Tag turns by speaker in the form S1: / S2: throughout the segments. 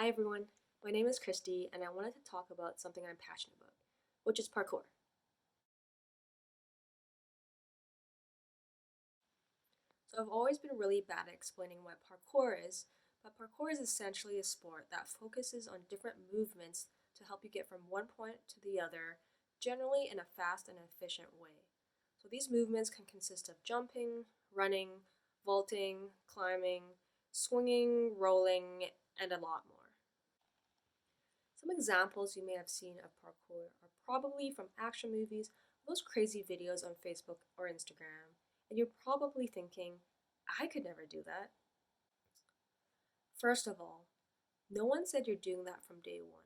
S1: Hi everyone, my name is Christie and I wanted to talk about something I'm passionate about, which is parkour. So I've always been really bad at explaining what parkour is, but parkour is essentially a sport that focuses on different movements to help you get from one point to the other, generally in a fast and efficient way. So these movements can consist of jumping, running, vaulting, climbing, swinging, rolling, and a lot more. Some examples you may have seen of parkour are probably from action movies, those crazy videos on Facebook or Instagram, and you're probably thinking, I could never do that. First of all, no one said you're doing that from day one.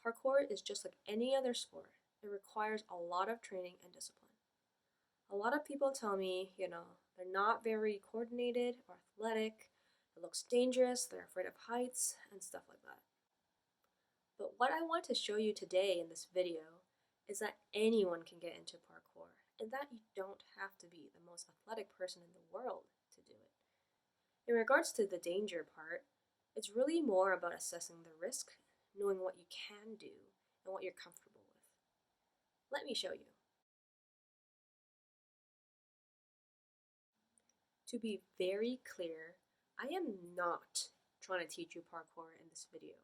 S1: Parkour is just like any other sport. It requires a lot of training and discipline. A lot of people tell me, they're not very coordinated or athletic, it looks dangerous, they're afraid of heights, and stuff like that. But what I want to show you today in this video is that anyone can get into parkour and that you don't have to be the most athletic person in the world to do it. In regards to the danger part, it's really more about assessing the risk, knowing what you can do and what you're comfortable with. Let me show you. To be very clear, I am not trying to teach you parkour in this video.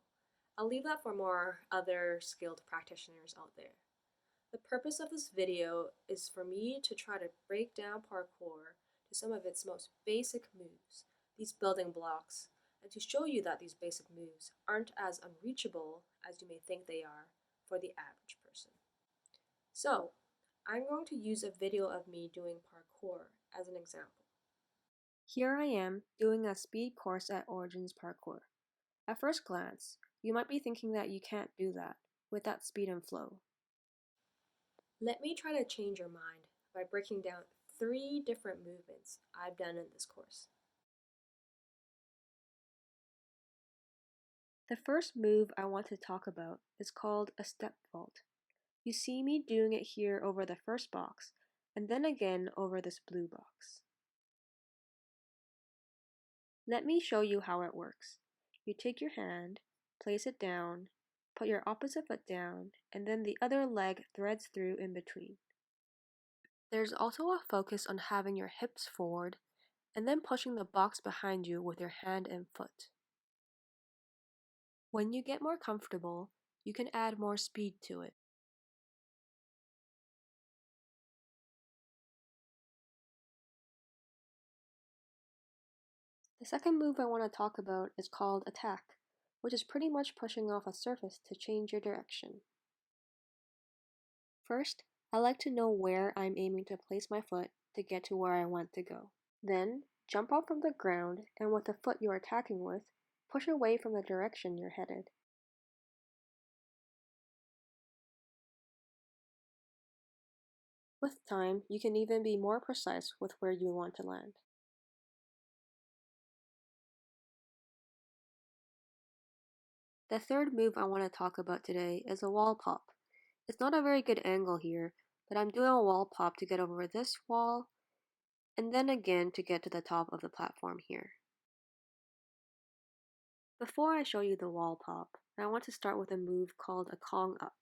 S1: I'll leave that for more other skilled practitioners out there. The purpose of this video is for me to try to break down parkour to some of its most basic moves, these building blocks, and to show you that these basic moves aren't as unreachable as you may think they are for the average person. So, I'm going to use a video of me doing parkour as an example. Here I am doing a speed course at Origins Parkour. At first glance, you might be thinking that you can't do that with that speed and flow. Let me try to change your mind by breaking down 3 different movements I've done in this course. The first move I want to talk about is called a step vault. You see me doing it here over the first box, and then again over this blue box. Let me show you how it works. You take your hand, place it down, put your opposite foot down, and then the other leg threads through in between. There's also a focus on having your hips forward and then pushing the box behind you with your hand and foot. When you get more comfortable, you can add more speed to it. The second move I want to talk about is called attack, which is pretty much pushing off a surface to change your direction. First, I like to know where I'm aiming to place my foot to get to where I want to go. Then, jump off from the ground and with the foot you're attacking with, push away from the direction you're headed. With time, you can even be more precise with where you want to land. The third move I want to talk about today is a wall pop. It's not a very good angle here, but I'm doing a wall pop to get over this wall, and then again to get to the top of the platform here. Before I show you the wall pop, I want to start with a move called a Kong up.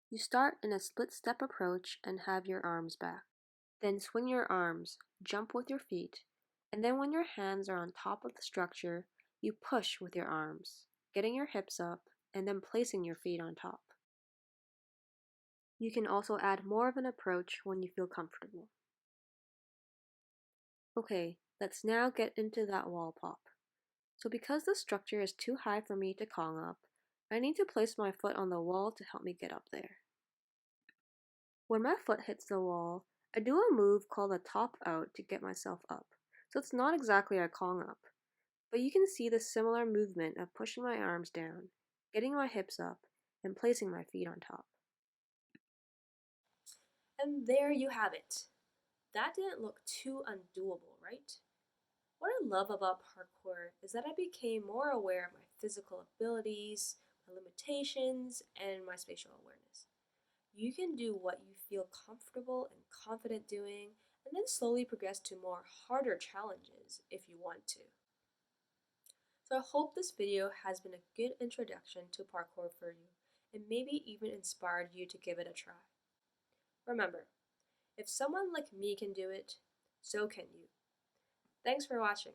S1: You start in a split step approach and have your arms back. Then swing your arms, jump with your feet, and then when your hands are on top of the structure, you push with your arms, getting your hips up, and then placing your feet on top. You can also add more of an approach when you feel comfortable. Okay, let's now get into that wall pop. So because the structure is too high for me to Kong up, I need to place my foot on the wall to help me get up there. When my foot hits the wall, I do a move called a top out to get myself up. So it's not exactly a Kong up, but you can see the similar movement of pushing my arms down, getting my hips up, and placing my feet on top. And there you have it. That didn't look too undoable, right? What I love about parkour is that I became more aware of my physical abilities, my limitations, and my spatial awareness. You can do what you feel comfortable and confident doing, and then slowly progress to more harder challenges if you want to. So I hope this video has been a good introduction to parkour for you and maybe even inspired you to give it a try. Remember, if someone like me can do it, so can you. Thanks for watching.